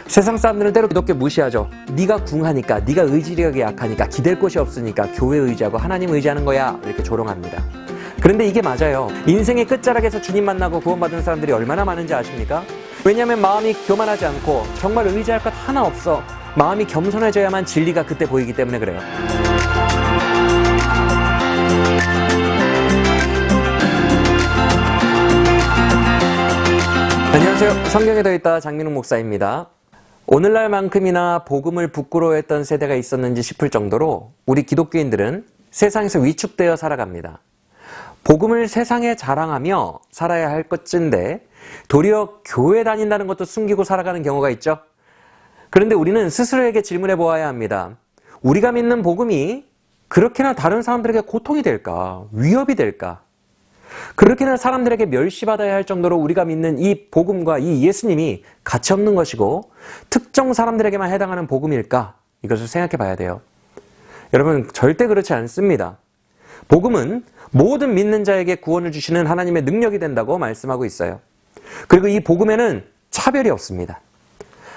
세상 사람들은 때로 기독교 무시하죠. 네가 궁하니까, 네가 의지력이 약하니까, 기댈 곳이 없으니까 교회 의지하고 하나님 의지하는 거야, 이렇게 조롱합니다. 그런데 이게 맞아요. 인생의 끝자락에서 주님 만나고 구원받은 사람들이 얼마나 많은지 아십니까? 왜냐하면 마음이 교만하지 않고 정말 의지할 것 하나 없어. 마음이 겸손해져야만 진리가 그때 보이기 때문에 그래요. 안녕하세요. 성경에 더있다 장민욱 목사입니다. 오늘날만큼이나 복음을 부끄러워했던 세대가 있었는지 싶을 정도로 우리 기독교인들은 세상에서 위축되어 살아갑니다. 복음을 세상에 자랑하며 살아야 할 것인데 도리어 교회 다닌다는 것도 숨기고 살아가는 경우가 있죠. 그런데 우리는 스스로에게 질문해 보아야 합니다. 우리가 믿는 복음이 그렇게나 다른 사람들에게 고통이 될까? 위협이 될까? 그렇게나 사람들에게 멸시받아야 할 정도로 우리가 믿는 이 복음과 이 예수님이 가치없는 것이고 특정 사람들에게만 해당하는 복음일까? 이것을 생각해 봐야 돼요. 여러분, 절대 그렇지 않습니다. 복음은 모든 믿는 자에게 구원을 주시는 하나님의 능력이 된다고 말씀하고 있어요. 그리고 이 복음에는 차별이 없습니다.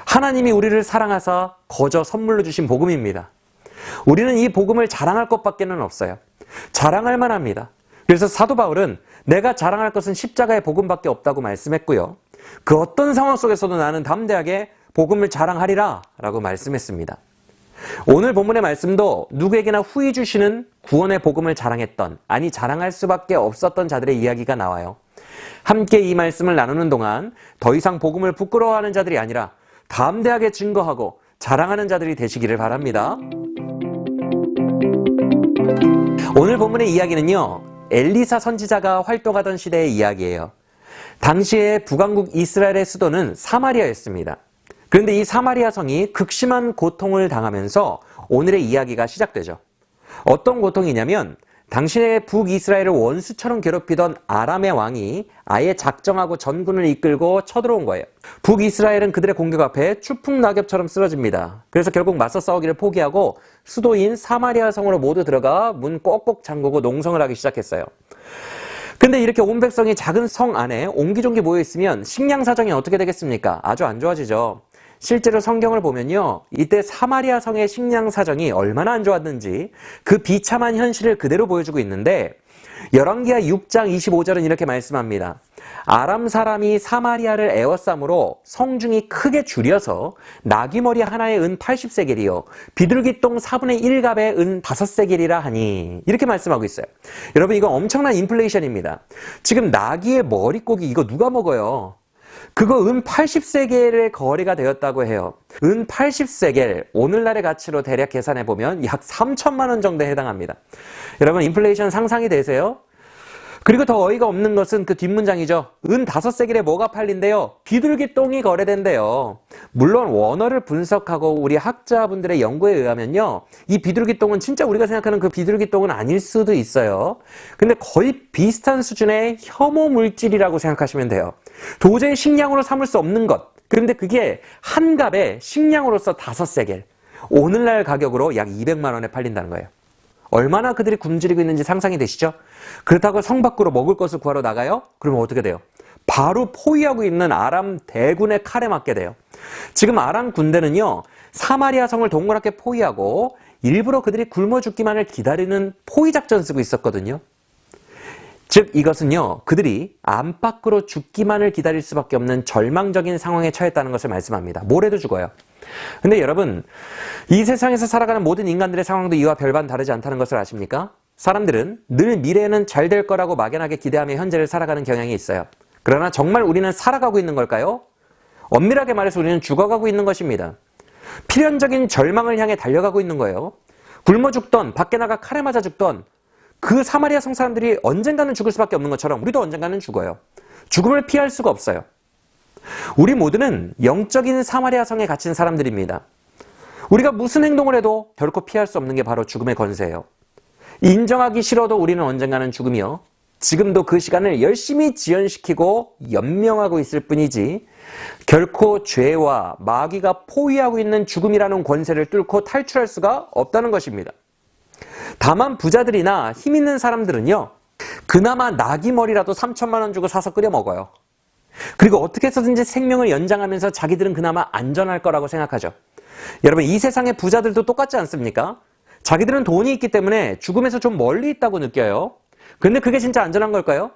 하나님이 우리를 사랑하사 거저 선물로 주신 복음입니다. 우리는 이 복음을 자랑할 것밖에는 없어요. 자랑할 만합니다. 그래서 사도 바울은 내가 자랑할 것은 십자가의 복음밖에 없다고 말씀했고요. 그 어떤 상황 속에서도 나는 담대하게 복음을 자랑하리라 라고 말씀했습니다. 오늘 본문의 말씀도 누구에게나 후히 주시는 구원의 복음을 자랑했던, 아니 자랑할 수밖에 없었던 자들의 이야기가 나와요. 함께 이 말씀을 나누는 동안 더 이상 복음을 부끄러워하는 자들이 아니라 담대하게 증거하고 자랑하는 자들이 되시기를 바랍니다. 오늘 본문의 이야기는요, 엘리사 선지자가 활동하던 시대의 이야기예요. 당시에 북왕국 이스라엘의 수도는 사마리아였습니다. 그런데 이 사마리아 성이 극심한 고통을 당하면서 오늘의 이야기가 시작되죠. 어떤 고통이냐면 당시에 북이스라엘을 원수처럼 괴롭히던 아람의 왕이 아예 작정하고 전군을 이끌고 쳐들어온 거예요. 북이스라엘은 그들의 공격 앞에 추풍낙엽처럼 쓰러집니다. 그래서 결국 맞서 싸우기를 포기하고 수도인 사마리아 성으로 모두 들어가 문 꼭꼭 잠그고 농성을 하기 시작했어요. 근데 이렇게 온 백성이 작은 성 안에 옹기종기 모여있으면 식량 사정이 어떻게 되겠습니까? 아주 안 좋아지죠. 실제로 성경을 보면요, 이때 사마리아 성의 식량 사정이 얼마나 안 좋았는지 그 비참한 현실을 그대로 보여주고 있는데, 열왕기하 6장 25절은 이렇게 말씀합니다. 아람 사람이 사마리아를 에워싸므로 성중이 크게 줄여서 나귀머리 하나에 은 80세겔이요 비둘기똥 4분의 1갑에 은 5세겔이라 하니, 이렇게 말씀하고 있어요. 여러분, 이건 엄청난 인플레이션입니다. 지금 나귀의 머리고기 이거 누가 먹어요? 그거 은 80세겔의 거래가 되었다고 해요. 은 80세겔, 오늘날의 가치로 대략 계산해보면 약 3천만 원 정도에 해당합니다. 여러분, 인플레이션 상상이 되세요? 그리고 더 어이가 없는 것은 그 뒷문장이죠. 은 5세겔에 뭐가 팔린대요? 비둘기 똥이 거래된대요. 물론 원어를 분석하고 우리 학자분들의 연구에 의하면요, 이 비둘기 똥은 진짜 우리가 생각하는 그 비둘기 똥은 아닐 수도 있어요. 근데 거의 비슷한 수준의 혐오 물질이라고 생각하시면 돼요. 도저히 식량으로 삼을 수 없는 것. 그런데 그게 한 갑에 식량으로서 5세겔. 오늘날 가격으로 약 200만 원에 팔린다는 거예요. 얼마나 그들이 굶주리고 있는지 상상이 되시죠? 그렇다고 성 밖으로 먹을 것을 구하러 나가요? 그러면 어떻게 돼요? 바로 포위하고 있는 아람 대군의 칼에 맞게 돼요. 지금 아람 군대는요, 사마리아 성을 동그랗게 포위하고 일부러 그들이 굶어 죽기만을 기다리는 포위작전 쓰고 있었거든요. 즉 이것은요, 그들이 안팎으로 죽기만을 기다릴 수밖에 없는 절망적인 상황에 처했다는 것을 말씀합니다. 모레도 죽어요. 근데 여러분, 이 세상에서 살아가는 모든 인간들의 상황도 이와 별반 다르지 않다는 것을 아십니까? 사람들은 늘 미래에는 잘 될 거라고 막연하게 기대하며 현재를 살아가는 경향이 있어요. 그러나 정말 우리는 살아가고 있는 걸까요? 엄밀하게 말해서 우리는 죽어가고 있는 것입니다. 필연적인 절망을 향해 달려가고 있는 거예요. 굶어 죽던, 밖에 나가 칼에 맞아 죽던 그 사마리아 성 사람들이 언젠가는 죽을 수밖에 없는 것처럼 우리도 언젠가는 죽어요. 죽음을 피할 수가 없어요. 우리 모두는 영적인 사마리아 성에 갇힌 사람들입니다. 우리가 무슨 행동을 해도 결코 피할 수 없는 게 바로 죽음의 권세예요. 인정하기 싫어도 우리는 언젠가는 죽으며 지금도 그 시간을 열심히 지연시키고 연명하고 있을 뿐이지 결코 죄와 마귀가 포위하고 있는 죽음이라는 권세를 뚫고 탈출할 수가 없다는 것입니다. 다만 부자들이나 힘 있는 사람들은요, 그나마 나귀 머리라도 3천만 원 주고 사서 끓여 먹어요. 그리고 어떻게 해서든지 생명을 연장하면서 자기들은 그나마 안전할 거라고 생각하죠. 여러분, 이 세상의 부자들도 똑같지 않습니까? 자기들은 돈이 있기 때문에 죽음에서 좀 멀리 있다고 느껴요. 근데 그게 진짜 안전한 걸까요?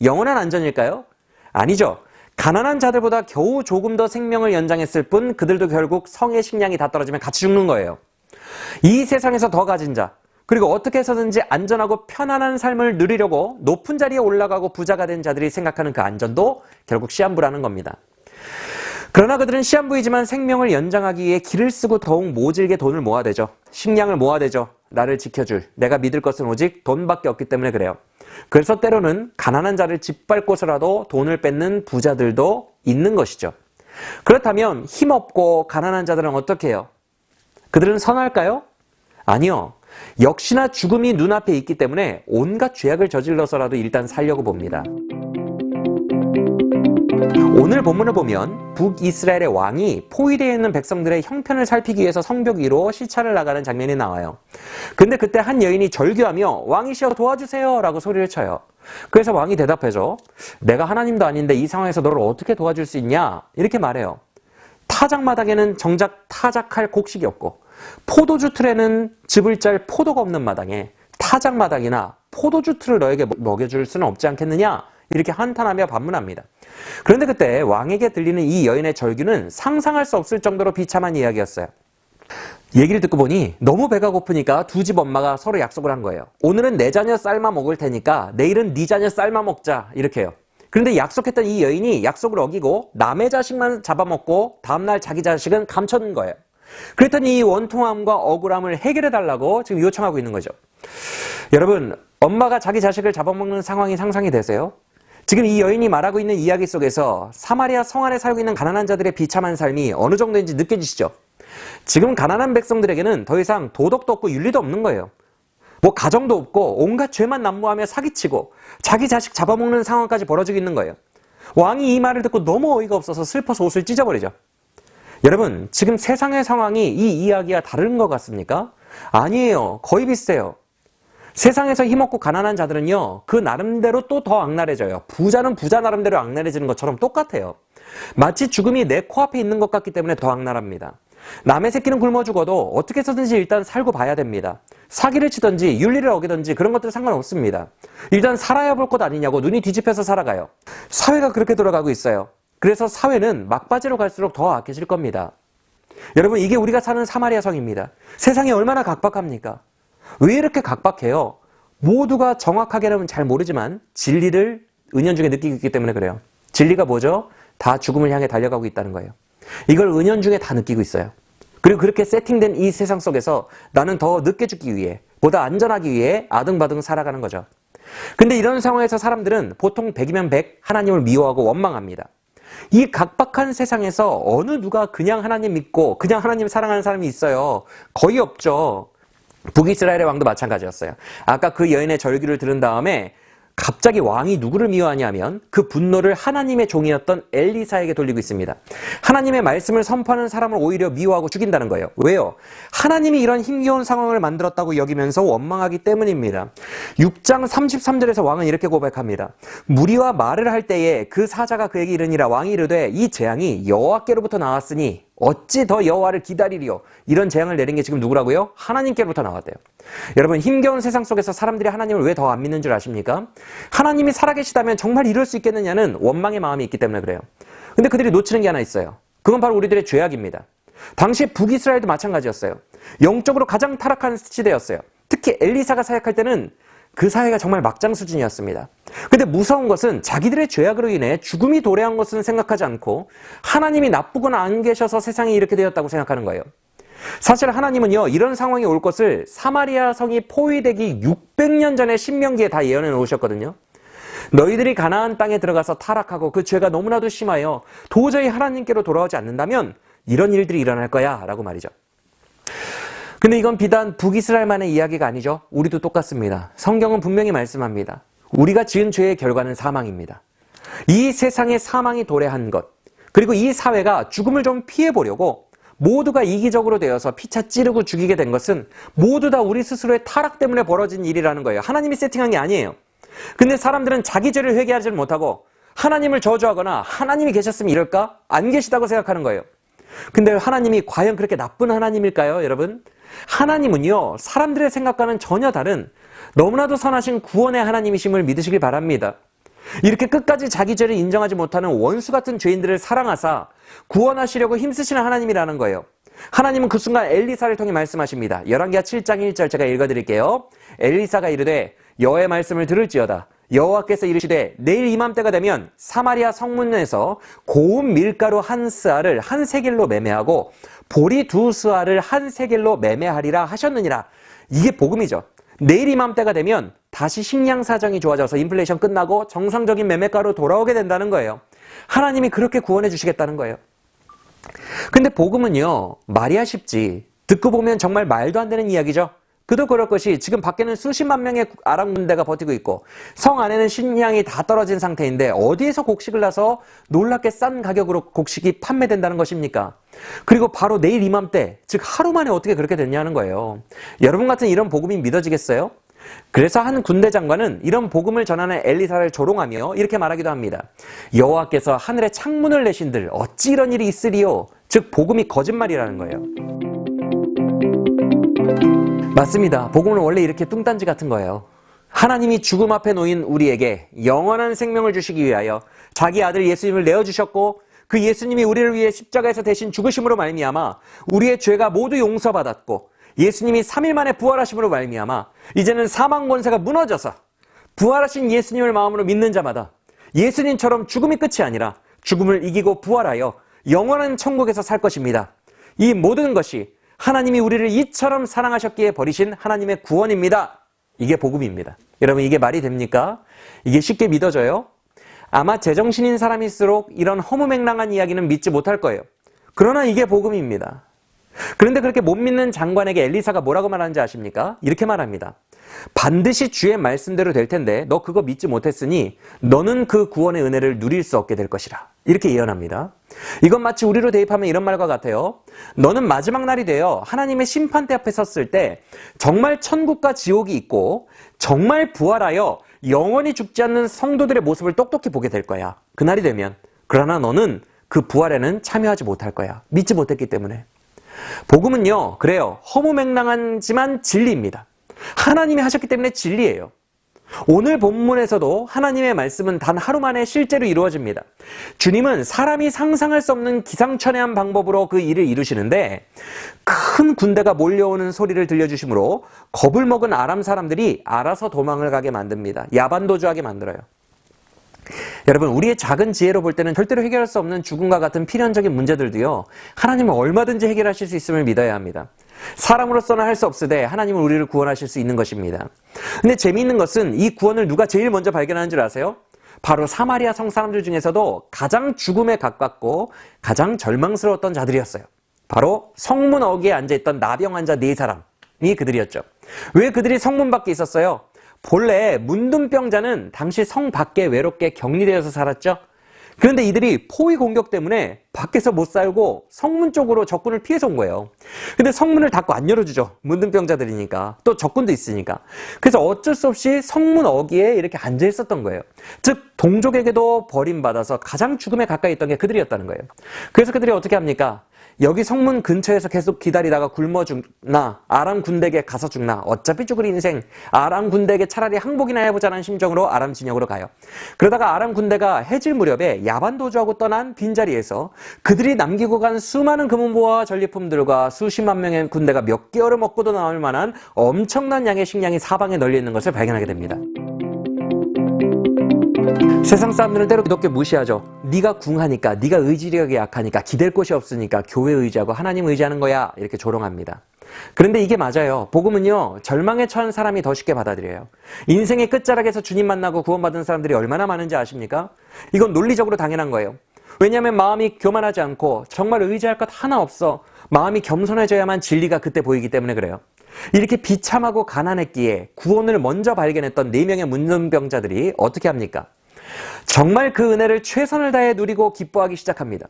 영원한 안전일까요? 아니죠. 가난한 자들보다 겨우 조금 더 생명을 연장했을 뿐 그들도 결국 성의 식량이 다 떨어지면 같이 죽는 거예요. 이 세상에서 더 가진 자, 그리고 어떻게 해서든지 안전하고 편안한 삶을 누리려고 높은 자리에 올라가고 부자가 된 자들이 생각하는 그 안전도 결국 시한부라는 겁니다. 그러나 그들은 시한부이지만 생명을 연장하기 위해 길을 쓰고 더욱 모질게 돈을 모아대죠. 식량을 모아대죠. 나를 지켜줄, 내가 믿을 것은 오직 돈밖에 없기 때문에 그래요. 그래서 때로는 가난한 자를 짓밟고서라도 돈을 뺏는 부자들도 있는 것이죠. 그렇다면 힘없고 가난한 자들은 어떻게 해요? 그들은 선할까요? 아니요. 역시나 죽음이 눈앞에 있기 때문에 온갖 죄악을 저질러서라도 일단 살려고 봅니다. 오늘 본문을 보면 북이스라엘의 왕이 포위되어 있는 백성들의 형편을 살피기 위해서 성벽 위로 시찰을 나가는 장면이 나와요. 근데 그때 한 여인이 절규하며 왕이시여 도와주세요 라고 소리를 쳐요. 그래서 왕이 대답하죠. 내가 하나님도 아닌데 이 상황에서 너를 어떻게 도와줄 수 있냐? 이렇게 말해요. 타작마당에는 정작 타작할 곡식이 없고 포도주 틀에는 즙을 짤 포도가 없는 마당에 타작마당이나 포도주 틀을 너에게 먹여줄 수는 없지 않겠느냐? 이렇게 한탄하며 반문합니다. 그런데 그때 왕에게 들리는 이 여인의 절규는 상상할 수 없을 정도로 비참한 이야기였어요. 얘기를 듣고 보니 너무 배가 고프니까 두 집 엄마가 서로 약속을 한 거예요. 오늘은 내 자녀 삶아 먹을 테니까 내일은 네 자녀 삶아 먹자 이렇게 해요. 그런데 약속했던 이 여인이 약속을 어기고 남의 자식만 잡아먹고 다음날 자기 자식은 감춰둔 거예요. 그랬더니 이 원통함과 억울함을 해결해달라고 지금 요청하고 있는 거죠. 여러분, 엄마가 자기 자식을 잡아먹는 상황이 상상이 되세요? 지금 이 여인이 말하고 있는 이야기 속에서 사마리아 성 안에 살고 있는 가난한 자들의 비참한 삶이 어느 정도인지 느껴지시죠? 지금 가난한 백성들에게는 더 이상 도덕도 없고 윤리도 없는 거예요. 뭐 가정도 없고 온갖 죄만 난무하며 사기치고 자기 자식 잡아먹는 상황까지 벌어지고 있는 거예요. 왕이 이 말을 듣고 너무 어이가 없어서 슬퍼서 옷을 찢어버리죠. 여러분, 지금 세상의 상황이 이 이야기와 다른 것 같습니까? 아니에요. 거의 비슷해요. 세상에서 힘없고 가난한 자들은요, 그 나름대로 또 더 악랄해져요. 부자는 부자 나름대로 악랄해지는 것처럼 똑같아요. 마치 죽음이 내 코앞에 있는 것 같기 때문에 더 악랄합니다. 남의 새끼는 굶어 죽어도 어떻게 해서든지 일단 살고 봐야 됩니다. 사기를 치든지 윤리를 어기든지 그런 것들은 상관없습니다. 일단 살아야 볼 것 아니냐고 눈이 뒤집혀서 살아가요. 사회가 그렇게 돌아가고 있어요. 그래서 사회는 막바지로 갈수록 더 악해질 겁니다. 여러분, 이게 우리가 사는 사마리아 성입니다. 세상이 얼마나 각박합니까? 왜 이렇게 각박해요? 모두가 정확하게는 잘 모르지만 진리를 은연중에 느끼고 있기 때문에 그래요. 진리가 뭐죠? 다 죽음을 향해 달려가고 있다는 거예요. 이걸 은연중에 다 느끼고 있어요. 그리고 그렇게 세팅된 이 세상 속에서 나는 더 늦게 죽기 위해, 보다 안전하기 위해 아등바등 살아가는 거죠. 근데 이런 상황에서 사람들은 보통 100이면 100 하나님을 미워하고 원망합니다. 이 각박한 세상에서 어느 누가 그냥 하나님 믿고 그냥 하나님 사랑하는 사람이 있어요? 거의 없죠. 북이스라엘의 왕도 마찬가지였어요. 아까 그 여인의 절규를 들은 다음에 갑자기 왕이 누구를 미워하냐면 그 분노를 하나님의 종이었던 엘리사에게 돌리고 있습니다. 하나님의 말씀을 선포하는 사람을 오히려 미워하고 죽인다는 거예요. 왜요? 하나님이 이런 힘겨운 상황을 만들었다고 여기면서 원망하기 때문입니다. 6장 33절에서 왕은 이렇게 고백합니다. 무리와 말을 할 때에 그 사자가 그에게 이르니라. 왕이 이르되 이 재앙이 여호와께로부터 나왔으니 어찌 더 여호와를 기다리리요. 이런 재앙을 내린 게 지금 누구라고요? 하나님께로부터 나왔대요. 여러분, 힘겨운 세상 속에서 사람들이 하나님을 왜 더 안 믿는 줄 아십니까? 하나님이 살아계시다면 정말 이럴 수 있겠느냐는 원망의 마음이 있기 때문에 그래요. 근데 그들이 놓치는 게 하나 있어요. 그건 바로 우리들의 죄악입니다. 당시 북이스라엘도 마찬가지였어요. 영적으로 가장 타락한 시대였어요. 특히 엘리사가 사역할 때는 그 사회가 정말 막장 수준이었습니다. 근데 무서운 것은 자기들의 죄악으로 인해 죽음이 도래한 것은 생각하지 않고 하나님이 나쁘거나 안 계셔서 세상이 이렇게 되었다고 생각하는 거예요. 사실 하나님은요, 이런 상황이 올 것을 사마리아 성이 포위되기 600년 전에 신명기에 다 예언해 놓으셨거든요. 너희들이 가나안 땅에 들어가서 타락하고 그 죄가 너무나도 심하여 도저히 하나님께로 돌아오지 않는다면 이런 일들이 일어날 거야 라고 말이죠. 근데 이건 비단 북이스라엘만의 이야기가 아니죠. 우리도 똑같습니다. 성경은 분명히 말씀합니다. 우리가 지은 죄의 결과는 사망입니다. 이 세상에 사망이 도래한 것, 그리고 이 사회가 죽음을 좀 피해보려고 모두가 이기적으로 되어서 피차 찌르고 죽이게 된 것은 모두 다 우리 스스로의 타락 때문에 벌어진 일이라는 거예요. 하나님이 세팅한 게 아니에요. 근데 사람들은 자기 죄를 회개하지 못하고 하나님을 저주하거나 하나님이 계셨으면 이럴까? 안 계시다고 생각하는 거예요. 근데 하나님이 과연 그렇게 나쁜 하나님일까요, 여러분? 하나님은요, 사람들의 생각과는 전혀 다른 너무나도 선하신 구원의 하나님이심을 믿으시길 바랍니다. 이렇게 끝까지 자기 죄를 인정하지 못하는 원수 같은 죄인들을 사랑하사 구원하시려고 힘쓰시는 하나님이라는 거예요. 하나님은 그 순간 엘리사를 통해 말씀하십니다. 열왕기하 7장 1절 제가 읽어드릴게요. 엘리사가 이르되 여호와의 말씀을 들을지어다. 여호와께서 이르시되 내일 이맘때가 되면 사마리아 성문에서 고운 밀가루 한 스아를 한 세겔로 매매하고 보리 두 스아를 한 세겔로 매매하리라 하셨느니라. 이게 복음이죠. 내일 이맘때가 되면 다시 식량 사정이 좋아져서 인플레이션 끝나고 정상적인 매매가로 돌아오게 된다는 거예요. 하나님이 그렇게 구원해 주시겠다는 거예요. 근데 복음은요, 말이야 쉽지. 듣고 보면 정말 말도 안 되는 이야기죠. 그도 그럴 것이 지금 밖에는 수십만 명의 아람 군대가 버티고 있고 성 안에는 식량이 다 떨어진 상태인데 어디에서 곡식을 나서 놀랍게 싼 가격으로 곡식이 판매된다는 것입니까? 그리고 바로 내일 이맘때, 즉 하루 만에 어떻게 그렇게 됐냐는 거예요. 여러분 같은 이런 복음이 믿어지겠어요? 그래서 한 군대 장관은 이런 복음을 전하는 엘리사를 조롱하며 이렇게 말하기도 합니다. 여호와께서 하늘에 창문을 내신들 어찌 이런 일이 있으리요? 즉 복음이 거짓말이라는 거예요. 맞습니다. 복음은 원래 이렇게 뚱딴지 같은 거예요. 하나님이 죽음 앞에 놓인 우리에게 영원한 생명을 주시기 위하여 자기 아들 예수님을 내어주셨고 그 예수님이 우리를 위해 십자가에서 대신 죽으심으로 말미암아 우리의 죄가 모두 용서받았고 예수님이 3일 만에 부활하심으로 말미암아 이제는 사망 권세가 무너져서 부활하신 예수님을 마음으로 믿는 자마다 예수님처럼 죽음이 끝이 아니라 죽음을 이기고 부활하여 영원한 천국에서 살 것입니다. 이 모든 것이 하나님이 우리를 이처럼 사랑하셨기에 버리신 하나님의 구원입니다. 이게 복음입니다. 여러분 이게 말이 됩니까? 이게 쉽게 믿어져요? 아마 제정신인 사람일수록 이런 허무맹랑한 이야기는 믿지 못할 거예요. 그러나 이게 복음입니다. 그런데 그렇게 못 믿는 장관에게 엘리사가 뭐라고 말하는지 아십니까? 이렇게 말합니다. 반드시 주의 말씀대로 될 텐데 너 그거 믿지 못했으니 너는 그 구원의 은혜를 누릴 수 없게 될 것이라. 이렇게 예언합니다. 이건 마치 우리로 대입하면 이런 말과 같아요. 너는 마지막 날이 되어 하나님의 심판대 앞에 섰을 때 정말 천국과 지옥이 있고 정말 부활하여 영원히 죽지 않는 성도들의 모습을 똑똑히 보게 될 거야. 그날이 되면. 그러나 너는 그 부활에는 참여하지 못할 거야. 믿지 못했기 때문에. 복음은요, 그래요. 허무맹랑하지만 진리입니다. 하나님이 하셨기 때문에 진리예요. 오늘 본문에서도 하나님의 말씀은 단 하루 만에 실제로 이루어집니다. 주님은 사람이 상상할 수 없는 기상천외한 방법으로 그 일을 이루시는데 큰 군대가 몰려오는 소리를 들려주심으로 겁을 먹은 아람 사람들이 알아서 도망을 가게 만듭니다. 야반도주하게 만들어요. 여러분 우리의 작은 지혜로 볼 때는 절대로 해결할 수 없는 죽음과 같은 필연적인 문제들도요. 하나님은 얼마든지 해결하실 수 있음을 믿어야 합니다. 사람으로서는 할 수 없으되 하나님은 우리를 구원하실 수 있는 것입니다. 근데 재미있는 것은 이 구원을 누가 제일 먼저 발견하는 줄 아세요? 바로 사마리아 성 사람들 중에서도 가장 죽음에 가깝고 가장 절망스러웠던 자들이었어요. 바로 성문 어귀에 앉아있던 나병 환자 4사람이 그들이었죠. 왜 그들이 성문 밖에 있었어요? 본래 문둥병자는 당시 성 밖에 외롭게 격리되어서 살았죠. 그런데 이들이 포위 공격 때문에 밖에서 못 살고 성문 쪽으로 적군을 피해서 온 거예요. 근데 성문을 닫고 안 열어주죠. 문둥병자들이니까. 또 적군도 있으니까. 그래서 어쩔 수 없이 성문 어귀에 이렇게 앉아 있었던 거예요. 즉 동족에게도 버림받아서 가장 죽음에 가까이 있던 게 그들이었다는 거예요. 그래서 그들이 어떻게 합니까? 여기 성문 근처에서 계속 기다리다가 굶어 죽나 아람 군대에게 가서 죽나 어차피 죽을 인생 아람 군대에게 차라리 항복이나 해보자는 심정으로 아람 진영으로 가요. 그러다가 아람 군대가 해질 무렵에 야반도주하고 떠난 빈자리에서 그들이 남기고 간 수많은 금은보화와 전리품들과 수십만 명의 군대가 몇 개월을 먹고도 나올 만한 엄청난 양의 식량이 사방에 널려 있는 것을 발견하게 됩니다. 세상 사람들은 때로 기독교 무시하죠. 네가 궁하니까, 네가 의지력이 약하니까, 기댈 곳이 없으니까 교회 의지하고 하나님 의지하는 거야 이렇게 조롱합니다. 그런데 이게 맞아요. 복음은요 절망에 처한 사람이 더 쉽게 받아들여요. 인생의 끝자락에서 주님 만나고 구원받은 사람들이 얼마나 많은지 아십니까? 이건 논리적으로 당연한 거예요. 왜냐하면 마음이 교만하지 않고 정말 의지할 것 하나 없어 마음이 겸손해져야만 진리가 그때 보이기 때문에 그래요. 이렇게 비참하고 가난했기에 구원을 먼저 발견했던 4명의 문둥병자들이 어떻게 합니까? 정말 그 은혜를 최선을 다해 누리고 기뻐하기 시작합니다.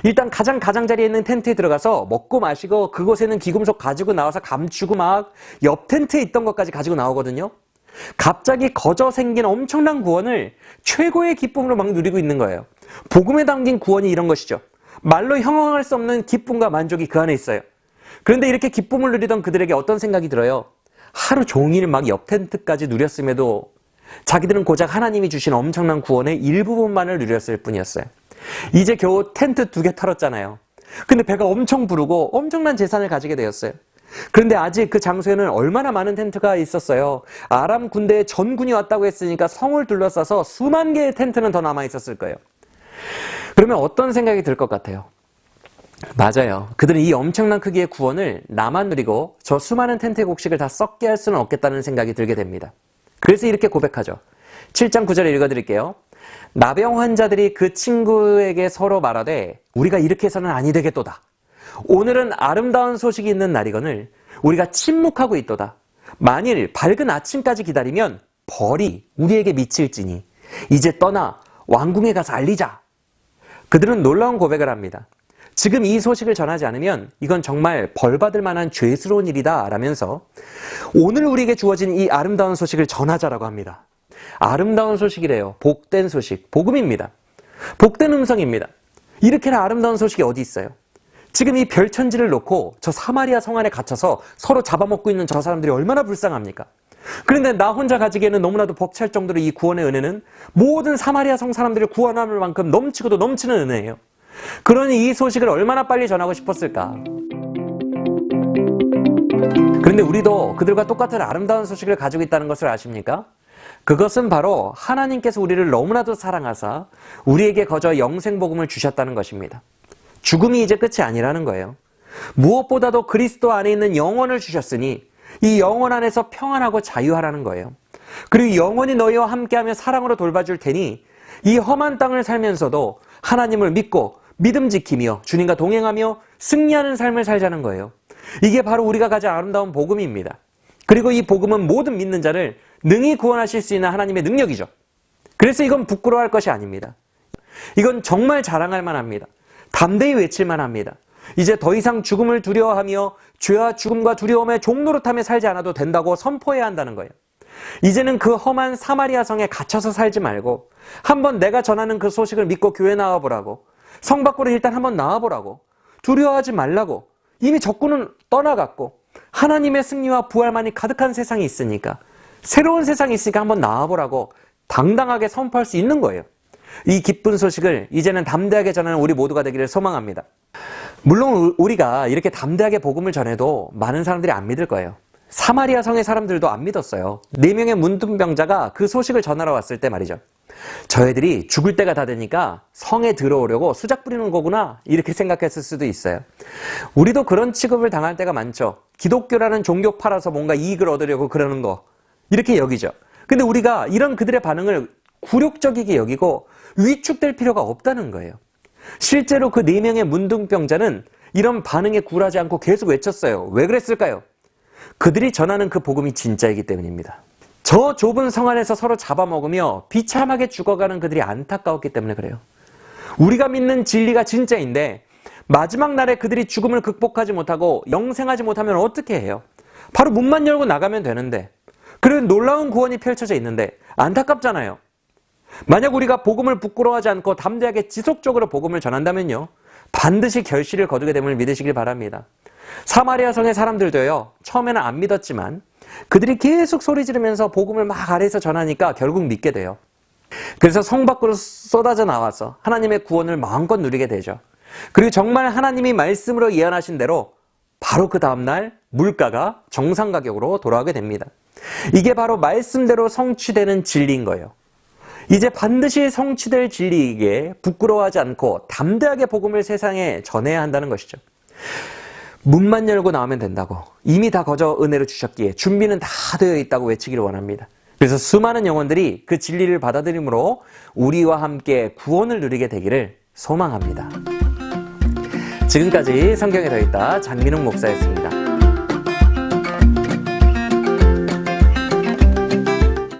일단 가장자리에 있는 텐트에 들어가서 먹고 마시고 그곳에는 기금속 가지고 나와서 감추고 막 옆 텐트에 있던 것까지 가지고 나오거든요. 갑자기 거저 생긴 엄청난 구원을 최고의 기쁨으로 막 누리고 있는 거예요. 복음에 담긴 구원이 이런 것이죠. 말로 형용할 수 없는 기쁨과 만족이 그 안에 있어요. 그런데 이렇게 기쁨을 누리던 그들에게 어떤 생각이 들어요? 하루 종일 막 옆 텐트까지 누렸음에도 자기들은 고작 하나님이 주신 엄청난 구원의 일부분만을 누렸을 뿐이었어요. 이제 겨우 텐트 2개 털었잖아요. 근데 배가 엄청 부르고 엄청난 재산을 가지게 되었어요. 그런데 아직 그 장소에는 얼마나 많은 텐트가 있었어요. 아람 군대의 전군이 왔다고 했으니까 성을 둘러싸서 수만 개의 텐트는 더 남아 있었을 거예요. 그러면 어떤 생각이 들 것 같아요? 맞아요. 그들은 이 엄청난 크기의 구원을 나만 누리고 저 수많은 텐트의 곡식을 다 썩게 할 수는 없겠다는 생각이 들게 됩니다. 그래서 이렇게 고백하죠. 7장 9절을 읽어드릴게요. 나병 환자들이 그 친구에게 서로 말하되 우리가 이렇게 해서는 아니 되겠도다. 오늘은 아름다운 소식이 있는 날이거늘 우리가 침묵하고 있도다. 만일 밝은 아침까지 기다리면 벌이 우리에게 미칠지니 이제 떠나 왕궁에 가서 알리자. 그들은 놀라운 고백을 합니다. 지금 이 소식을 전하지 않으면 이건 정말 벌받을 만한 죄스러운 일이다 라면서 오늘 우리에게 주어진 이 아름다운 소식을 전하자라고 합니다. 아름다운 소식이래요. 복된 소식, 복음입니다. 복된 음성입니다. 이렇게나 아름다운 소식이 어디 있어요? 지금 이 별천지를 놓고 저 사마리아 성 안에 갇혀서 서로 잡아먹고 있는 저 사람들이 얼마나 불쌍합니까? 그런데 나 혼자 가지기에는 너무나도 벅찰 정도로 이 구원의 은혜는 모든 사마리아 성 사람들을 구원할 만큼 넘치고도 넘치는 은혜예요. 그러니 이 소식을 얼마나 빨리 전하고 싶었을까? 그런데 우리도 그들과 똑같은 아름다운 소식을 가지고 있다는 것을 아십니까? 그것은 바로 하나님께서 우리를 너무나도 사랑하사 우리에게 거저 영생복음을 주셨다는 것입니다. 죽음이 이제 끝이 아니라는 거예요. 무엇보다도 그리스도 안에 있는 영혼을 주셨으니 이 영혼 안에서 평안하고 자유하라는 거예요. 그리고 영원히 너희와 함께하며 사랑으로 돌봐줄 테니 이 험한 땅을 살면서도 하나님을 믿고 믿음 지키며 주님과 동행하며 승리하는 삶을 살자는 거예요. 이게 바로 우리가 가진 아름다운 복음입니다. 그리고 이 복음은 모든 믿는 자를 능히 구원하실 수 있는 하나님의 능력이죠. 그래서 이건 부끄러워할 것이 아닙니다. 이건 정말 자랑할 만합니다. 담대히 외칠 만합니다. 이제 더 이상 죽음을 두려워하며 죄와 죽음과 두려움의 종노릇하며 살지 않아도 된다고 선포해야 한다는 거예요. 이제는 그 험한 사마리아 성에 갇혀서 살지 말고 한번 내가 전하는 그 소식을 믿고 교회 나와보라고, 성 밖으로 일단 한번 나와보라고, 두려워하지 말라고, 이미 적군은 떠나갔고 하나님의 승리와 부활만이 가득한 세상이 있으니까, 새로운 세상이 있으니까 한번 나와보라고 당당하게 선포할 수 있는 거예요. 이 기쁜 소식을 이제는 담대하게 전하는 우리 모두가 되기를 소망합니다. 물론 우리가 이렇게 담대하게 복음을 전해도 많은 사람들이 안 믿을 거예요. 사마리아 성의 사람들도 안 믿었어요. 4명의 문둥병자가 그 소식을 전하러 왔을 때 말이죠. 저희들이 죽을 때가 다 되니까 성에 들어오려고 수작 부리는 거구나 이렇게 생각했을 수도 있어요. 우리도 그런 취급을 당할 때가 많죠. 기독교라는 종교 팔아서 뭔가 이익을 얻으려고 그러는 거 이렇게 여기죠. 근데 우리가 이런 그들의 반응을 굴욕적이게 여기고 위축될 필요가 없다는 거예요. 실제로 그 4명의 문둥병자는 이런 반응에 굴하지 않고 계속 외쳤어요. 왜 그랬을까요? 그들이 전하는 그 복음이 진짜이기 때문입니다. 저 좁은 성 안에서 서로 잡아먹으며 비참하게 죽어가는 그들이 안타까웠기 때문에 그래요. 우리가 믿는 진리가 진짜인데 마지막 날에 그들이 죽음을 극복하지 못하고 영생하지 못하면 어떻게 해요? 바로 문만 열고 나가면 되는데, 그런 놀라운 구원이 펼쳐져 있는데 안타깝잖아요. 만약 우리가 복음을 부끄러워하지 않고 담대하게 지속적으로 복음을 전한다면요, 반드시 결실을 거두게 됨을 믿으시길 바랍니다. 사마리아 성의 사람들도요, 처음에는 안 믿었지만 그들이 계속 소리 지르면서 복음을 막 아래에서 전하니까 결국 믿게 돼요. 그래서 성 밖으로 쏟아져 나와서 하나님의 구원을 마음껏 누리게 되죠. 그리고 정말 하나님이 말씀으로 예언하신 대로 바로 그 다음날 물가가 정상 가격으로 돌아가게 됩니다. 이게 바로 말씀대로 성취되는 진리인 거예요. 이제 반드시 성취될 진리이기에 부끄러워하지 않고 담대하게 복음을 세상에 전해야 한다는 것이죠. 문만 열고 나오면 된다고, 이미 다 거저 은혜로 주셨기에 준비는 다 되어 있다고 외치기를 원합니다. 그래서 수많은 영혼들이 그 진리를 받아들임으로 우리와 함께 구원을 누리게 되기를 소망합니다. 지금까지 성경에 더있다 장민웅 목사였습니다.